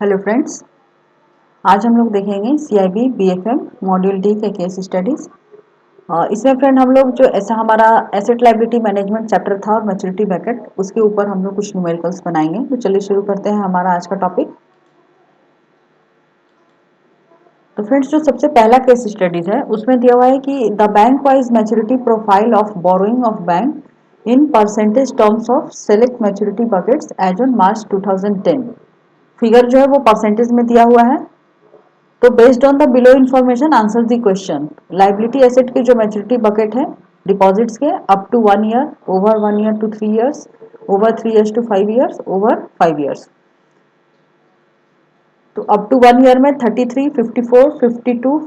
Hello friends, आज हम लोग देखेंगे सीआईबी बीएफएम मॉड्यूल डी के केस स्टडीज। इसमें फ्रेंड हम लोग जो ऐसा हमारा एसेट लायबिलिटी मैनेजमेंट चैप्टर था और मैच्योरिटी बैकेट, उसके ऊपर हम लोग कुछ न्यूमेरिकल्स बनाएंगे। तो चलिए शुरू करते हैं हमारा आज का टॉपिक। तो फ्रेंड्स, जो सबसे पहला केस स्टडीज है उसमें दिया हुआ है कि the bank wise maturity profile of borrowing of bank in percentage terms of select maturity buckets as on March 2010। Figure जो है वो परसेंटेज में दिया हुआ है। तो based on the below information answer the question. Liability asset की जो मैच्योरिटी बकेट है डिपॉजिट्स के up to 1 year, over 1 year to 3 years, over 3 years to 5 years, over 5 years. तो अप टू 1 ईयर में 33, 54, 52,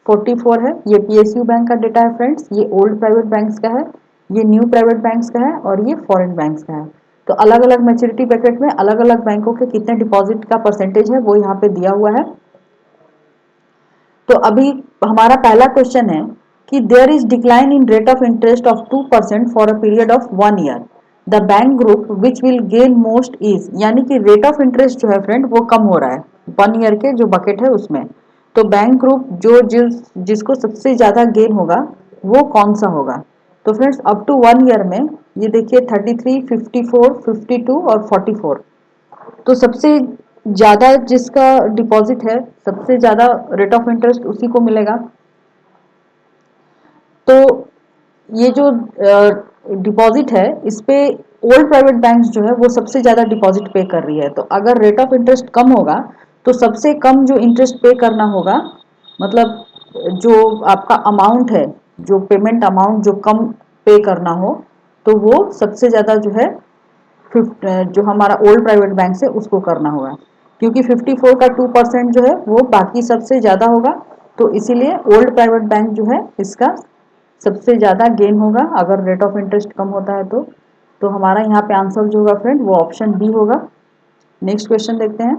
44 है। ये पीएसयू बैंक का data है फ्रेंड्स। ये ओल्ड प्राइवेट बैंक्स का है, ये न्यू प्राइवेट बैंक्स का है और ये फॉरेन बैंक्स का है। तो अलग अलग मैच्योरिटी पैकेट में अलग अलग बैंकों के कितने डिपॉजिट का परसेंटेज है वो यहाँ पे दिया हुआ है। तो अभी हमारा पहला क्वेश्चन है कि there is decline in rate of interest of 2% for a period of 1 year. The bank group which will gain most is, यानी कि रेट ऑफ इंटरेस्ट जो है फ्रेंड वो कम हो रहा है 1 ईयर के जो बकेट है उसमें। तो बैंक ग्रुप जो जिसको सबसे ज्यादा गेन होगा वो कौन सा होगा? तो फ्रेंड्स, अप टू 1 ईयर में ये देखिए 33, 54, 52 और 44। तो सबसे ज्यादा जिसका डिपॉजिट है, सबसे ज्यादा रेट ऑफ इंटरेस्ट उसी को मिलेगा। तो ये जो डिपॉजिट है इस पे ओल्ड प्राइवेट बैंक्स जो है वो सबसे ज्यादा डिपॉजिट पे कर रही है। तो अगर रेट ऑफ इंटरेस्ट कम होगा तो सबसे कम जो इंटरेस्ट पे करना होगा, मतलब जो आपका अमाउंट है, जो पेमेंट अमाउंट जो कम पे करना हो, तो वो सबसे ज्यादा जो है जो हमारा ओल्ड प्राइवेट बैंक है उसको करना होगा। क्योंकि 54 का 2% जो है वो बाकी सबसे ज्यादा होगा। तो इसीलिए ओल्ड प्राइवेट बैंक जो है इसका सबसे ज्यादा गेन होगा अगर रेट ऑफ इंटरेस्ट कम होता है तो हमारा यहाँ पे आंसर जो होगा फ्रेंड वो ऑप्शन बी होगा। नेक्स्ट क्वेश्चन देखते हैं।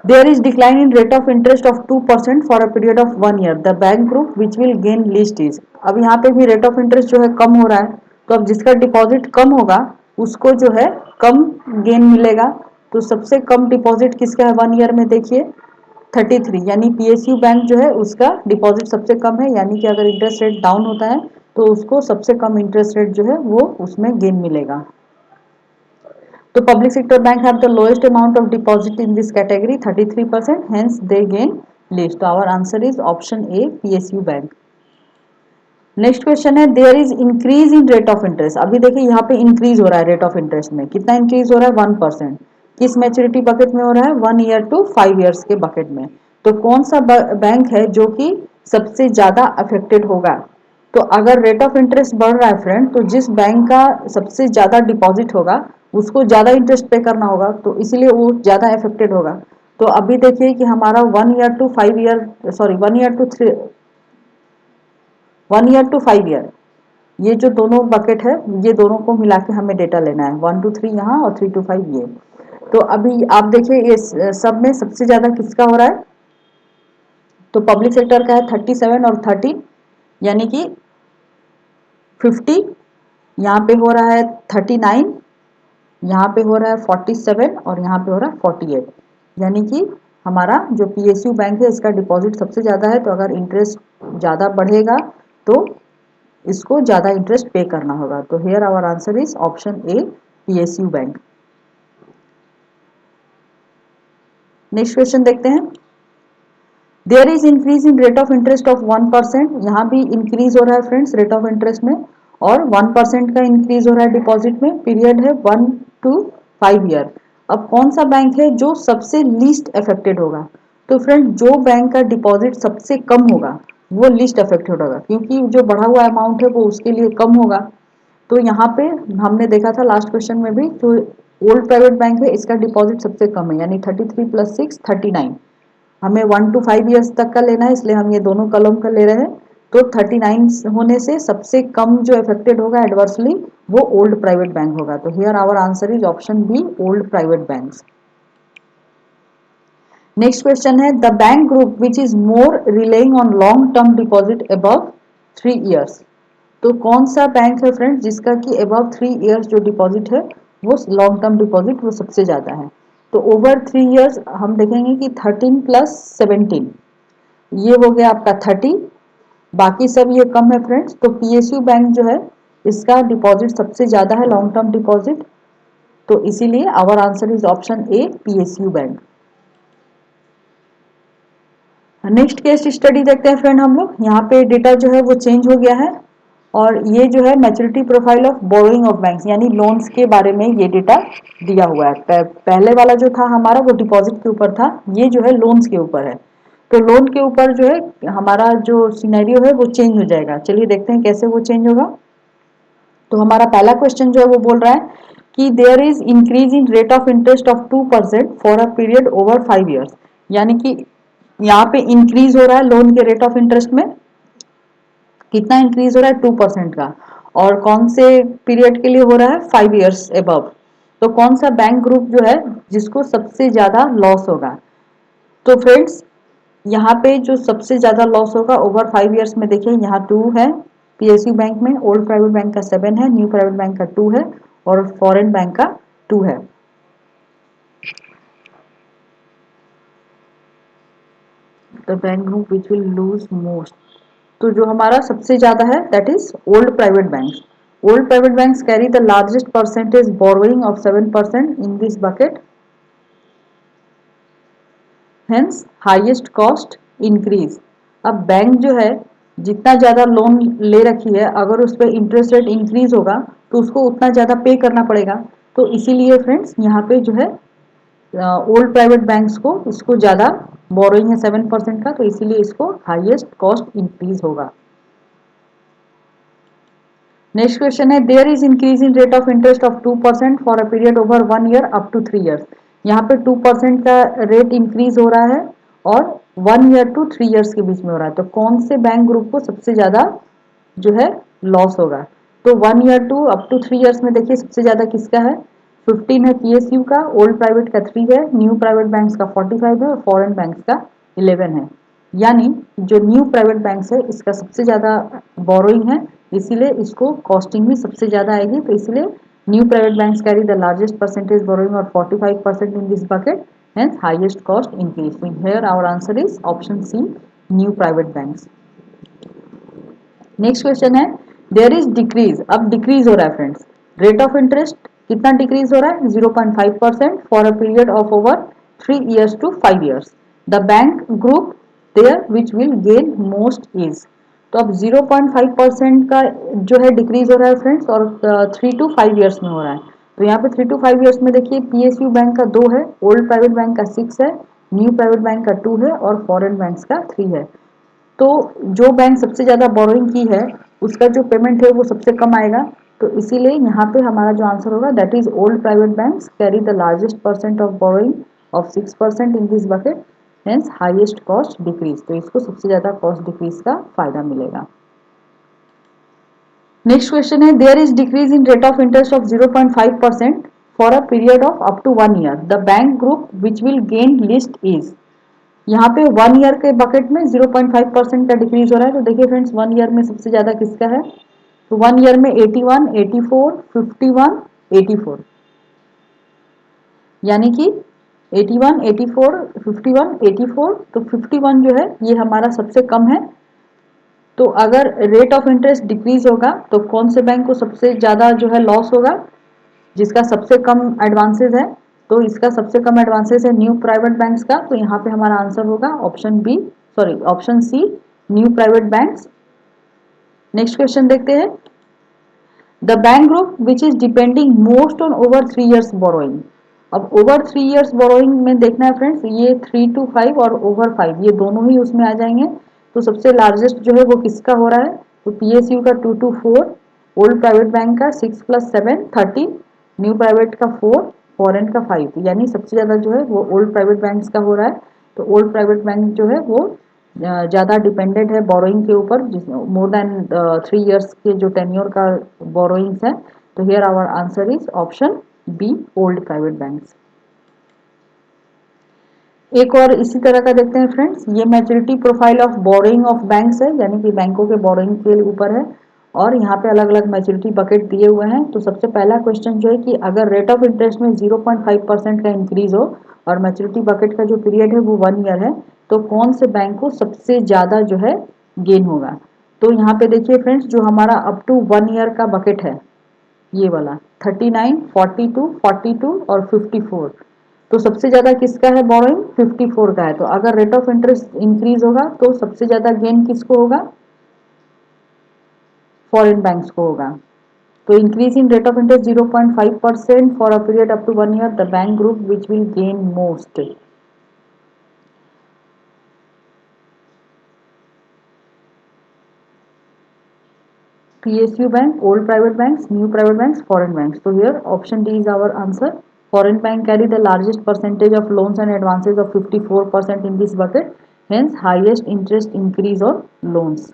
There is decline in rate of interest of 2% for a period of 1 year. The bank group which will gain least is. अब यहाँ पे भी रेट ऑफ इंटरेस्ट जो है कम हो रहा है। तो अब जिसका डिपॉजिट कम होगा उसको जो है कम गेन मिलेगा। तो सबसे कम डिपॉजिट किसका है 1 ईयर में? देखिए 33, यानी पीएसयू बैंक जो है उसका डिपॉजिट सबसे कम है। यानी कि अगर इंटरेस्ट रेट डाउन होता है तो उसको सबसे कम इंटरेस्ट रेट जो है वो उसमें गेन मिलेगा। तो public sector bank have the lowest amount of deposit in this category 33%, hence they gain least. So our answer is option A, PSU bank. Next question है there is increase in rate of interest. अभी देखिए यहाँ पे increase हो रहा है rate of interest में। कितना इंक्रीज हो रहा है? 1%। किस मैच्योरिटी बकेट में हो रहा है? 1 ईयर टू 5 ईयर्स के बकेट में। तो कौन सा बैंक है जो कि सबसे ज्यादा अफेक्टेड होगा? तो अगर रेट ऑफ इंटरेस्ट बढ़ रहा है फ्रेंड, तो जिस बैंक का सबसे ज्यादा डिपॉजिट होगा उसको ज्यादा इंटरेस्ट पे करना होगा, तो इसीलिए वो ज्यादा अफेक्टेड होगा। तो अभी देखिए कि हमारा 1 ईयर टू 5 ईयर ये जो दोनों बकेट है ये दोनों को मिला के हमें डेटा लेना है। 1 to 3 यहाँ और 3 to 5 ये। तो अभी आप देखिए ये सब में सबसे ज्यादा किसका हो रहा है? तो पब्लिक सेक्टर का है 37 और 13, यानी कि 50। यहाँ पे हो रहा है 39, यहाँ पे हो रहा है 47 और यहाँ पे हो रहा है 48। यानी कि हमारा जो पीएसयू बैंक है इसका डिपॉजिट सबसे ज़्यादा है। तो अगर इंटरेस्ट ज़्यादा बढ़ेगा तो इसको ज़्यादा इंटरेस्ट पे करना होगा। तो here our answer is option A, PSU bank. Next question देखते हैं। There is increase in rate of interest of 1%। यहाँ भी इंक्रीज हो रहा है फ्रेंड्स रेट ऑफ इंटरेस्ट में, और 1% का इंक्रीज हो रहा है डिपॉजिट में। पीरियड है 1 to 5 ईयर। अब कौन सा बैंक है जो सबसे लीस्ट अफेक्टेड होगा? तो फ्रेंड, जो बैंक का डिपॉजिट सबसे कम होगा वो लीस्ट अफेक्टेड होगा, क्योंकि जो बढ़ा हुआ अमाउंट है वो उसके लिए कम होगा। तो यहाँ पे हमने देखा था लास्ट क्वेश्चन में भी, जो ओल्ड प्राइवेट बैंक है इसका डिपॉजिट सबसे कम है, यानी 33 + 6 39। हमें 1 to 5 ईयर्स तक का लेना है, इसलिए हम ये दोनों कॉलम का ले रहे हैं। तो 39 होने से सबसे कम जो अफेक्टेड होगा एडवर्सली वो ओल्ड प्राइवेट बैंक होगा। तो here our answer is option B, old private banks. Next question है the bank group which is more relying on long term deposit above 3 years. तो कौन सा बैंक है फ्रेंड्स जिसका कि अबव 3 ईयर्स जो डिपॉजिट है वो लॉन्ग टर्म डिपॉजिट वो सबसे ज्यादा है? तो ओवर 3 इयर्स हम देखेंगे कि 13 प्लस 17 ये हो गया आपका 30, बाकी सब ये कम है फ्रेंड्स। तो पीएसयू बैंक जो है इसका डिपॉजिट सबसे ज़्यादा है, लॉन्ग टर्म डिपॉजिट, तो इसीलिए our answer is option A, PSU bank. Next case study देखते हैं फ्रेंड हम लोग। यहाँ पे डेटा जो है वो चेंज हो गया है और ये जो है maturity profile of borrowing of banks यानी लोन्स के बारे में ये डेटा दिया हुआ है। पहले वाला जो था हमारा वो डिपॉजिट के ऊपर था, ये जो है लोन्स के ऊपर है। तो लोन के ऊपर जो है हमारा जो सिनेरियो है वो चेंज हो जाएगा। चलिए देखते हैं कैसे वो चेंज होगा। तो हमारा पहला क्वेश्चन जो है वो बोल रहा है कि there is increase in rate of interest of 2% for a period over 5 years, यानी कि यहाँ पे इंक्रीज हो रहा है लोन के रेट ऑफ इंटरेस्ट में। कितना इंक्रीज हो रहा है? 2% का। और कौन से पीरियड के लिए हो रहा है? 5 इयर्स एबव। तो कौन सा बैंक ग्रुप जो है जिसको सबसे ज्यादा लॉस होगा? तो फ्रेंड्स यहाँ पे जो सबसे ज्यादा लॉस होगा ओवर 5 इयर्स में, देखिए यहाँ 2 है पीएसयू बैंक में, ओल्ड प्राइवेट बैंक का 7 है, न्यू प्राइवेट बैंक का 2 है और फॉरेन बैंक का 2 है। The bank group which will loose most, तो जो हमारा सबसे ज्यादा है that is old private bank. Old private banks carry the largest percentage borrowing of 7% in this bucket, hence highest cost increase. अब बैंक जो है जितना ज़्यादा लोन ले रखी है, अगर उस पर इंटरेस्ट रेट इंक्रीज होगा तो उसको उतना ज़्यादा पे करना पड़ेगा। तो इसीलिए फ्रेंड्स यहाँ पे जो है ओल्ड प्राइवेट बैंक्स को इसको ज़्यादा बोरोइंग है 7% का, तो इसीलिए इसको हाईएस्ट कॉस्ट इंक्रीज होगा। नेक्स्ट क्वेश्चन है there is increase in rate of interest of 2% for a period over 1 year up to 3 years. यहाँ पे 2% का रेट इंक्रीज हो रहा है और 1 ईयर टू 3 इयर्स के बीच में हो रहा है। तो कौन से बैंक ग्रुप को सबसे ज्यादा जो है लॉस होगा? तो 1 year to up to 3 years में देखिए सबसे ज्यादा किसका है? 15 है पीएसयू का, ओल्ड प्राइवेट का 3 है, न्यू प्राइवेट बैंक का 45 है और फॉरेन बैंक का 11 है। यानी जो न्यू प्राइवेट बैंक है इसका सबसे ज़्यादा बोरोइंग है, इसीलिए इसको कॉस्टिंग भी सबसे ज़्यादा आएगी। तो इसलिए new private banks carry the largest percentage borrowing और 45% in this bucket, hence highest cost increase. Here our answer is option C, new private banks. Next question है देयर इज डिक्रीज, अब डिक्रीज हो रहा है फ्रेंड्स रेट ऑफ इंटरेस्ट। कितना decrease हो रहा है? 0.5% for a period of over 3 years to 5 years. The bank group there which will gain most is, तो अब 0.5% का जो है डिक्रीज हो रहा है फ्रेंड्स और 3 to 5 इयर्स में हो रहा है। तो यहाँ पे 3 to 5 इयर्स में देखिए पीएसयू बैंक का 2 है, ओल्ड प्राइवेट बैंक का 6 है, न्यू प्राइवेट बैंक का 2 है और फॉरेन बैंक का 3 है। तो जो बैंक सबसे ज़्यादा बोरोइंग की है उसका जो पेमेंट है वो सबसे कम आएगा। तो इसीलिए यहाँ पे हमारा जो आंसर होगा that is old private banks carry the largest percent of borrowing of 6% in this bucket, hence highest cost decrease. तो इसको सबसे ज़्यादा कॉस्ट डिक्रीज का फायदा मिलेगा। नेक्स्ट क्वेश्चन है there is decrease in rate of interest of 0.5% for a period of up to 1 year. The bank group which will gain least is, यहाँ पे 1 ईयर के बकेट में 0.5% का डिक्रीज हो रहा है। तो देखिए फ्रेंड्स 1 ईयर में सबसे ज्यादा किसका है? तो 1 ईयर में 81, 84, 51, 84, यानी कि 81, 84, 51, 84, तो 51 जो है ये हमारा सबसे कम है। तो अगर रेट ऑफ इंटरेस्ट डिक्रीज होगा तो कौन से बैंक को सबसे ज्यादा जो है लॉस होगा? जिसका सबसे कम एडवांसेस है, तो इसका सबसे कम एडवांसेस है न्यू प्राइवेट बैंक्स का। तो यहाँ पे हमारा आंसर होगा option B, sorry option C, new private banks. Next question देखते हैं the bank group which is depending most on over 3 years borrowing. अब ओवर 3 इयर्स बोरोइंग में देखना है फ्रेंड्स, ये 3 to 5 और ओवर 5 ये दोनों ही उसमें आ जाएंगे। तो सबसे लार्जेस्ट जो है वो किसका हो रहा है? तो पीएसयू का 2 to 4, ओल्ड प्राइवेट बैंक का 6+7 13, न्यू प्राइवेट का 4, फॉरेन का 5, यानी सबसे ज़्यादा जो है वो ओल्ड प्राइवेट बैंक्स का हो रहा है। तो ओल्ड प्राइवेट बैंक जो है वो ज़्यादा डिपेंडेंट है बोरोइंग के ऊपर, जिसमें मोर देन 3 इयर्स के जो टेन्योर का बोरोइंग्स है। तो here our answer is option B, old private banks. एक और इसी तरह का देखते हैं फ्रेंड्स, ये maturity profile of borrowing of banks है, यानी कि बैंकों के बोरोइंग के ऊपर है। और यहाँ पे अलग अलग मैच्योरिटी बकेट दिए हुए हैं। तो सबसे पहला क्वेश्चन जो है कि अगर रेट ऑफ इंटरेस्ट में 0.5% का इंक्रीज हो और मैच्योरिटी बकेट का जो पीरियड है वो 1 ईयर है, तो कौन से बैंक को सबसे ज़्यादा जो है गेन होगा। तो यहाँ पे देखिए फ्रेंड्स, जो हमारा अप टू 1 ईयर का बकेट है ये वाला 39, 42, 42 और 54, तो सबसे ज़्यादा किसका है बोरोइंग, 54 का है। तो अगर रेट ऑफ इंटरेस्ट इंक्रीज होगा तो सबसे ज़्यादा गेन किसको होगा, फॉरेन बैंक्स को होगा। तो increase in rate of interest 0.5% for a period up to 1 year, the bank group which will gain most. PSU bank, old private banks, new private banks, foreign banks. So here option D is our answer. Foreign bank carry the largest percentage of loans and advances of 54% in this bucket. Hence highest interest increase on loans.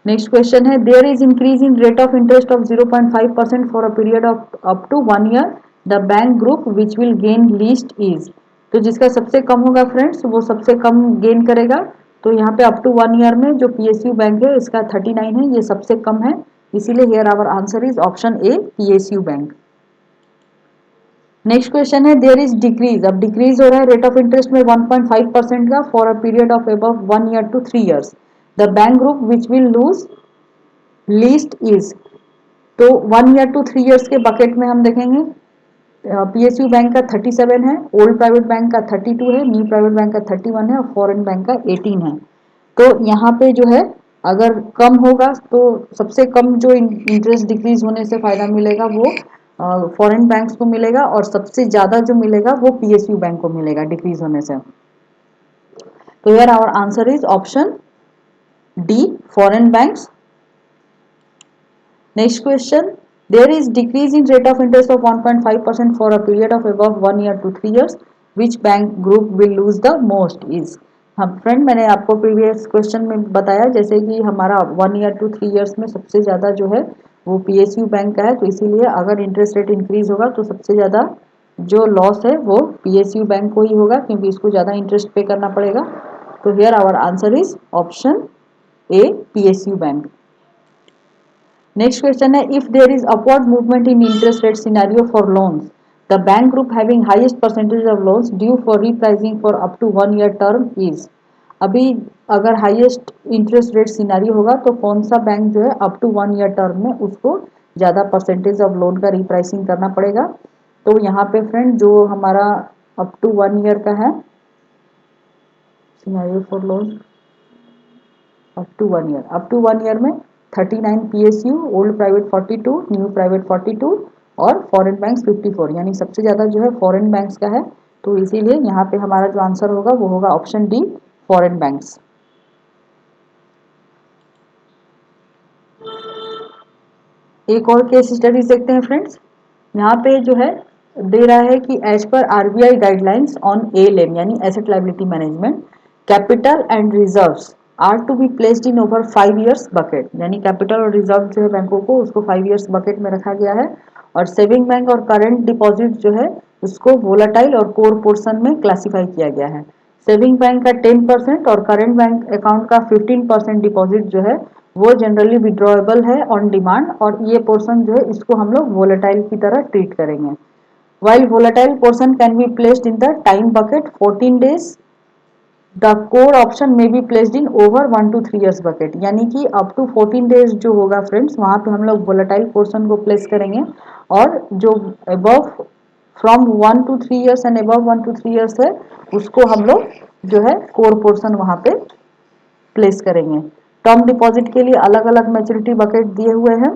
Next question है, there is increase in rate of interest of 0.5% for a period of up to 1 year. The bank group which will gain least is, तो जिसका सबसे कम होगा friends वो सबसे कम gain करेगा। तो यहाँ पे अप टू 1 ईयर में जो PSU बैंक है इसका 39 है, ये सबसे कम है, इसीलिए here our answer is option A PSU bank. Next question है, देयर इज डिक्रीज, अब डिक्रीज हो रहा है रेट ऑफ इंटरेस्ट में 1.5% का for a period of above 1 year to 3 years. The bank group which will lose least is, तो 1 year to 3 years के bucket में हम देखेंगे PSU बैंक का 37 है, ओल्ड प्राइवेट बैंक का 32 है, न्यू प्राइवेट बैंक का 31 है और फॉरेन बैंक का 18 है। तो यहाँ पे जो है अगर कम होगा तो सबसे कम जो इंटरेस्ट डिक्रीज होने से फायदा मिलेगा वो फॉरेन बैंक्स को मिलेगा और सबसे ज्यादा जो मिलेगा वो PSU बैंक को मिलेगा डिक्रीज होने से। तो here our answer is option D, foreign banks. Next question, there is decrease in rate of interest of 1.5% for a period of above 1 year to 3 years. Which bank group will lose the most is, हम friend मैंने आपको previous question में बताया जैसे कि हमारा 1 year to 3 years में सबसे ज़्यादा जो है वो PSU बैंक का है, तो इसीलिए अगर इंटरेस्ट रेट इंक्रीज होगा तो सबसे ज़्यादा जो लॉस है वो PSU बैंक को ही होगा क्योंकि इसको ज़्यादा इंटरेस्ट पे करना पड़ेगा। तो here our answer is option A PSU bank. Next question है, if there is upward movement in interest rate scenario for loans, the bank group having highest percentage of loans due for repricing for up to 1 year term is, अभी अगर highest interest rate scenario होगा तो कौन सा bank जो है up to 1 year term में उसको ज़्यादा परसेंटेज ऑफ लोन का रिप्राइसिंग करना पड़ेगा। तो यहाँ पे फ्रेंड जो हमारा अप टू 1 ईयर का है scenario for loan up to one year में 39 PSU, old private 42, new private 42 और फॉरेन बैंक्स 54, यानी सबसे ज़्यादा जो है फॉरेन बैंक्स का है। तो इसीलिए यहाँ पे हमारा जो आंसर होगा वो होगा ऑप्शन डी, फॉरेन बैंक्स। एक और केस स्टडीज देखते हैं फ्रेंड्स। यहाँ पे जो है दे रहा है कि as per RBI guidelines on ALM यानी asset liability management, capital and reserves are to be placed in over 5 years bucket, यानी कैपिटल और रिजर्व जो है बैंकों को उसको 5 ईयर्स बकेट में रखा गया है और सेविंग बैंक और करेंट डिपॉजिट जो है उसको वोलाटाइल और कोर पोर्शन में क्लासिफाई किया गया है। सेविंग बैंक का 10% और करेंट बैंक अकाउंट का 15% डिपॉजिट जो है वो जनरली विड्रॉएबल है ऑन डिमांड और ये पोर्शन जो है इसको हम लोग वोलेटाइल की तरह ट्रीट करेंगे। While volatile portion can be placed in the time bucket 14 days, the core option में be placed in over 1 to 3 years bucket, यानी कि अप टू 14 डेज जो होगा फ्रेंड्स वहां पे हम लोग वोलेटाइल पोर्शन को प्लेस करेंगे और जो above from 1 to 3 years and above 1 to 3 years है उसको हम लोग जो है कोर पोर्शन वहां पे प्लेस करेंगे। टर्म डिपॉजिट के लिए अलग अलग मैच्योरिटी बकेट दिए हुए हैं।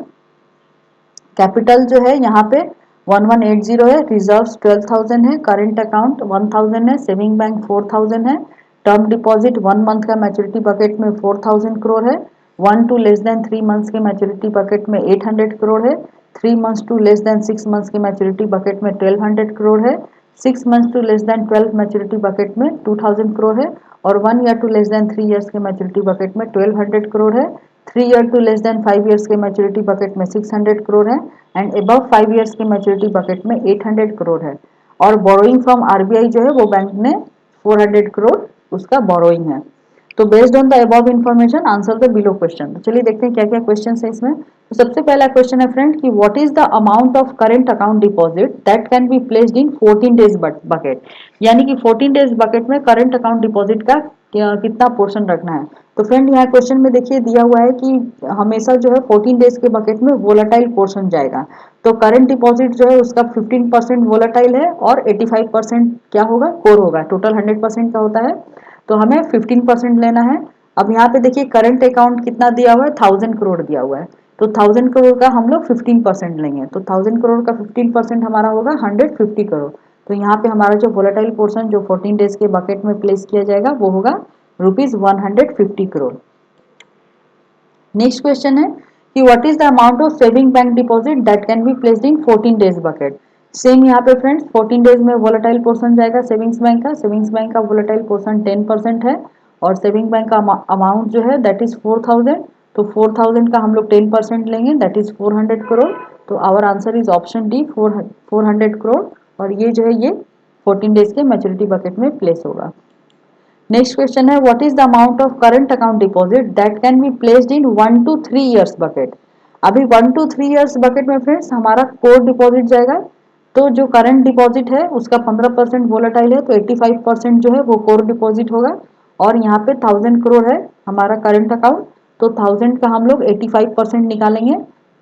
कैपिटल जो है यहाँ पे 1180 है, रिजर्व्स 12,000 है, करेंट अकाउंट 1000 है, सेविंग बैंक 4000 है, टर्म डिपॉजिट 1 मंथ का मैच्योरिटी बकेट में 4000 करोड़ है, 1 to लेस देन 3 मंथ्स के मैच्योरिटी बकेट में 800 करोड़ है, 3 months to less than 6 months के मैच्योरिटी बकेट में 1200 करोड़ है, 6 months to less than 12 maturity bucket में 2000 करोड़ है और 1 year to less than 3 years के मैच्योरिटी बकेट में 1200 करोड़ है, 3 year to less than 5 years के मैच्योरिटी बकेट में 600 करोड़ है एंड अबव 5 ईयर्स के मैच्योरिटी बकेट में 800 करोड़ है और बोरोइंग फ्रॉम RBI जो है वो बैंक ने 400 करोड़ उसका बोरोइंग है। तो based on the above information answer the below question. तो चलिए देखते हैं क्या क्या क्वेश्चन है इसमें। तो सबसे पहला क्वेश्चन है फ्रेंड कि what is the amount of current account deposit that can be placed in 14 days bucket, यानी कि 14 डेज बकेट में करंट अकाउंट डिपॉजिट का कितना पोर्शन रखना है। तो फ्रेंड यहाँ क्वेश्चन में देखिए दिया हुआ है कि हमेशा जो है 14 डेज के बकेट में वोलाटाइल पोर्शन जाएगा। तो करंट डिपॉजिट जो है उसका 15% वोलाटाइल है और 85% क्या होगा, कोर होगा। टोटल 100% का होता है, तो हमें 15% लेना है। अब यहाँ पे देखिए करंट अकाउंट कितना दिया हुआ है, 1000 करोड़ दिया हुआ है। तो 1000 करोड़ का हम लोग 15% लेंगे, तो 1000 करोड़ का 15% हमारा होगा 150 करोड़। तो यहाँ पे हमारा जो वोलेटाइल पोर्शन जो 14 डेज के बकेट में प्लेस किया जाएगा वो होगा ₹150 करोड़। नेक्स्ट क्वेश्चन है कि what is the amount of saving bank deposit that can be placed in 14 days bucket. Same यहाँ पे फ्रेंड्स 14 डेज में वोलेटाइल पोर्शन जाएगा सेविंग्स बैंक का। सेविंग्स बैंक का वोलेटाइल पोर्शन 10% है और सेविंग बैंक का अमाउंट जो है दैट इज 4000। तो 4000 का हम लोग 10% लेंगे दैट इज 400 करोड़। तो our answer is option D 400 crore. और ये जो है ये 14 डेज के मैच्योरिटी बकेट में प्लेस होगा। नेक्स्ट क्वेश्चन है what is the amount of current account deposit that can be placed in 1 to 3 years bucket. अभी 1 to 3 ईयर्स बकेट में फ्रेंड्स हमारा कोर डिपॉजिट जाएगा। तो जो करंट डिपॉजिट है उसका 15% वोलेटाइल है, तो 85% जो है वो कोर डिपॉजिट होगा। और यहाँ पे 1000 करोड़ है हमारा करंट अकाउंट, तो 1000 का हम लोग 85% निकालेंगे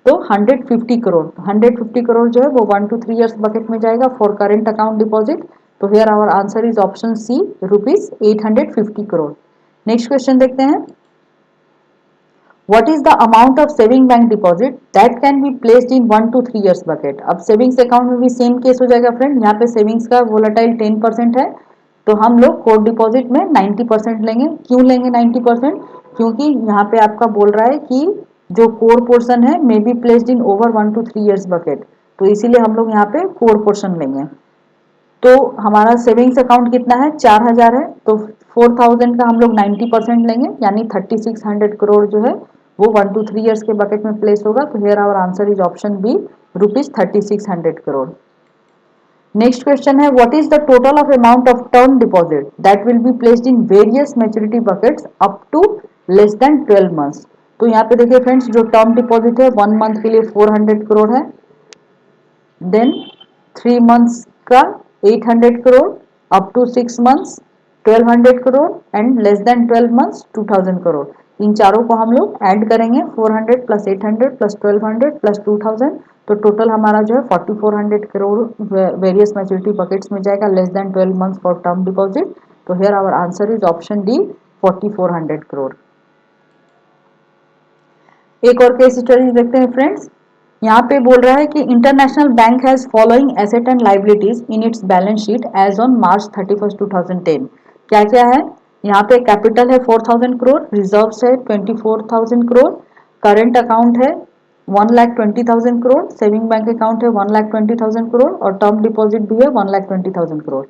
तो 150 करोड़। 150 करोड़ जो है वो 1 to 3 ईयर्स बकेट में जाएगा फॉर करंट अकाउंट डिपॉजिट। तो here our answer is option C ₹850 crore. Next question देखते हैं what is the amount of saving bank deposit that can be placed in 1 to 3 years bucket. अब savings account में भी same case हो जाएगा friend. यहाँ पे सेविंग्स का वोलेटाइल 10% है, तो हम लोग कोर डिपॉजिट में 90% लेंगे। क्यों लेंगे 90%? क्योंकि यहाँ पे आपका बोल रहा है कि जो कोर पोर्शन है may be placed in over 1 to 3 years bucket, तो इसीलिए हम लोग यहाँ पे कोर पोर्शन लेंगे। तो हमारा सेविंग्स अकाउंट कितना है, 4000 है, तो 4000 का हम लोग 90% लेंगे यानी 3600 करोड़ जो है वो 1 to 3 ईयर्स के बकेट में प्लेस होगा। तो here our answer is option B ₹3600 crore. Next question है what is the total of amount of term deposit that will be placed in various maturity buckets up to less than 12 months. तो यहाँ पे देखिए friends जो term deposit है 1 month के लिए 400 करोड़ है, देन 3 मंथ्स का 800 crore, up to 6 months 1200 crore and less than 12 months 2000 crore. इन चारों को हम लोग ऐड करेंगे 400 प्लस 800 प्लस 1200 प्लस 2000, तो टोटल हमारा जो है 4400 करोड़ वेरियस मैच्योरिटी बकेट्स में जाएगा less than 12 months for term deposit. तो here our answer is option D 4400 crore. एक और केस स्टडी देखते हैं फ्रेंड्स। यहाँ पे बोल रहा है कि international bank has following asset and liabilities in its balance sheet as on March 31, 2010। क्या क्या है, यहाँ पे कैपिटल है 4000 करोड़, रिजर्व्स है 24000 करोड़, करंट अकाउंट है 1,20,000 करोड़, सेविंग बैंक अकाउंट है 1,20,000 करोड़ और टर्म डिपॉजिट भी है 1,20,000 करोड़।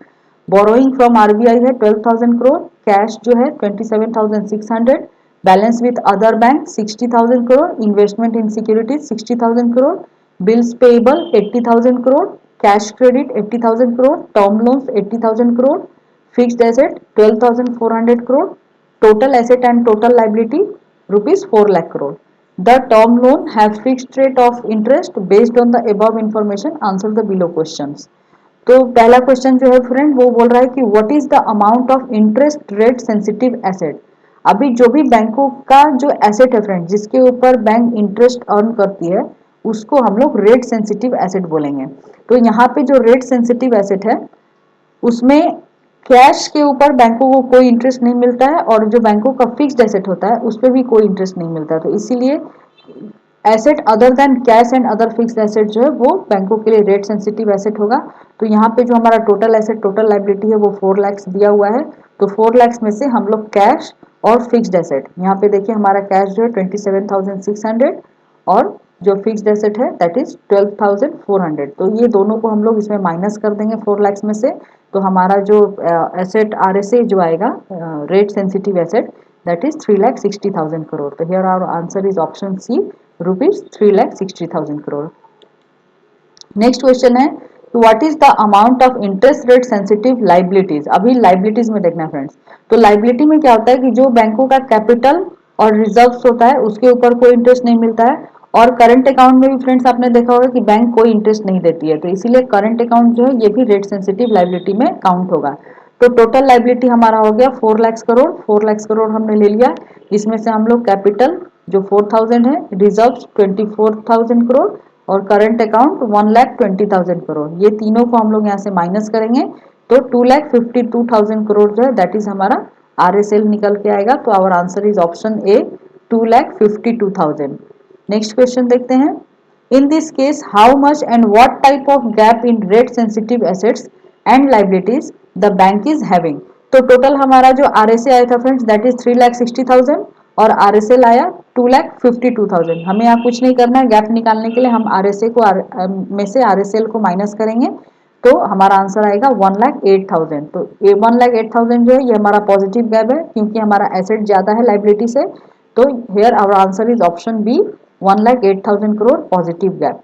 बोरोइंग फ्रॉम आरबीआई है 12,000 करोड़, कैश जो है 27,600, balance with other bank 60,000 crore, investment in securities 60,000 crore, bills payable 80,000 crore, cash credit 80,000 crore, term loans 80,000 crore, fixed asset 12,400 crore, total asset and total liability rupees 4 lakh crore. The term loan have fixed rate of interest based on the above information. Answer the below questions. तो पहला question जो है friend वो बोल रहा है कि what is the amount of interest rate sensitive asset. अभी जो भी बैंकों का जो एसेट है फ्रेंड जिसके ऊपर बैंक इंटरेस्ट अर्न करती है उसको हम लोग रेट सेंसिटिव एसेट बोलेंगे। तो यहाँ पे जो रेट सेंसिटिव एसेट है उसमें कैश के ऊपर बैंकों को कोई इंटरेस्ट नहीं मिलता है और जो बैंकों का फिक्स्ड एसेट होता है उस पर भी कोई इंटरेस्ट नहीं मिलता है। तो इसीलिए asset other than cash and other fixed asset जो है वो बैंकों के लिए रेट सेंसिटिव एसेट होगा। तो यहाँ पे जो हमारा टोटल एसेट टोटल लाइबिलिटी है वो 4 लाख दिया हुआ है। तो 4 लाख में से हम लोग कैश और फिक्स्ड एसेट, यहाँ पे देखिए हमारा कैश जो है 27,600 और जो फिक्स्ड एसेट है दैट इज 12,400। तो ये दोनों को हम लोग इसमें माइनस कर देंगे 4 लाख में से। तो हमारा जो एसेट आरएसए जो आएगा rate sensitive asset that is 3,60,000 crore. तो here our answer is option C ₹3,60,000 crore. Next question है तो what is the amount of interest rate sensitive liabilities. अभी लाइबिलिटीज में देखना फ्रेंड्स, तो लाइबिलिटी में क्या होता है कि जो बैंकों का कैपिटल और रिजर्व्स होता है उसके ऊपर कोई इंटरेस्ट नहीं मिलता है, और करंट अकाउंट में भी फ्रेंड्स आपने देखा होगा कि बैंक कोई इंटरेस्ट नहीं देती है, तो इसीलिए करंट अकाउंट जो है ये भी रेट सेंसिटिव लाइबिलिटी में काउंट होगा। तो टोटल लाइबिलिटी हमारा हो गया 4 लाख करोड़, 4 लाख करोड़ हमने ले लिया। इसमें से हम लोग कैपिटल जो 4000 है, रिजर्व 24,000 करोड़ और करंट अकाउंट 1,20,000 करोड़, ये तीनों को हम लोग यहाँ से माइनस करेंगे तो 2,52,000 करोड़ जो है दैट इज हमारा RSL निकल के आएगा। तो our answer is option A 2,52,000। Next question देखते हैं। In this case how much and what type of gap in rate sensitive assets and liabilities the bank is having. तो टोटल हमारा जो RSA आया था फ्रेंड्स दैट इज 3,60,000 और RSL आया 2,52,000। हमें यहाँ कुछ नहीं करना है, गैप निकालने के लिए हम RSA को में से RSL को माइनस करेंगे तो हमारा आंसर आएगा 1,08,000। तो ये 1,08,000 जो है ये हमारा पॉजिटिव गैप है क्योंकि हमारा एसेट ज्यादा है लाइबिलिटी से, तो here our answer is option B 1,08,000 crore positive gap.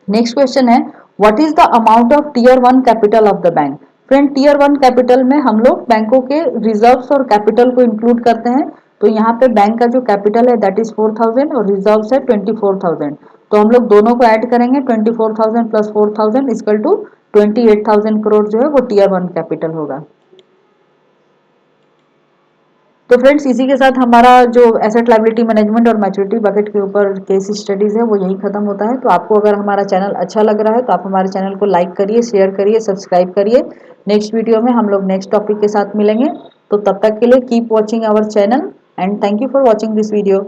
Next question है what is the amount of tier 1 capital of the bank. Friend tier 1 capital में हम लोग बैंकों के रिजर्व्स और कैपिटल को इंक्लूड करते हैं, तो यहाँ पे बैंक का जो कैपिटल है दैट इज 4,000 और रिजर्व्स है 24,000, तो हम लोग दोनों को ऐड करेंगे 24,000 प्लस 4,000 इक्वल टू 28,000 करोड़ जो है वो टीयर 1 कैपिटल होगा। तो फ्रेंड्स इसी के साथ हमारा जो एसेट लायबिलिटी मैनेजमेंट और मैच्योरिटी बकेट के ऊपर केस स्टडीज है वो यही खत्म होता है। तो आपको अगर हमारा चैनल अच्छा लग रहा है तो आप हमारे चैनल को लाइक करिए, शेयर करिए, सब्सक्राइब करिए। नेक्स्ट वीडियो में हम लोग नेक्स्ट टॉपिक के साथ मिलेंगे, तो तब तक के लिए keep watching our channel and thank you for watching this video.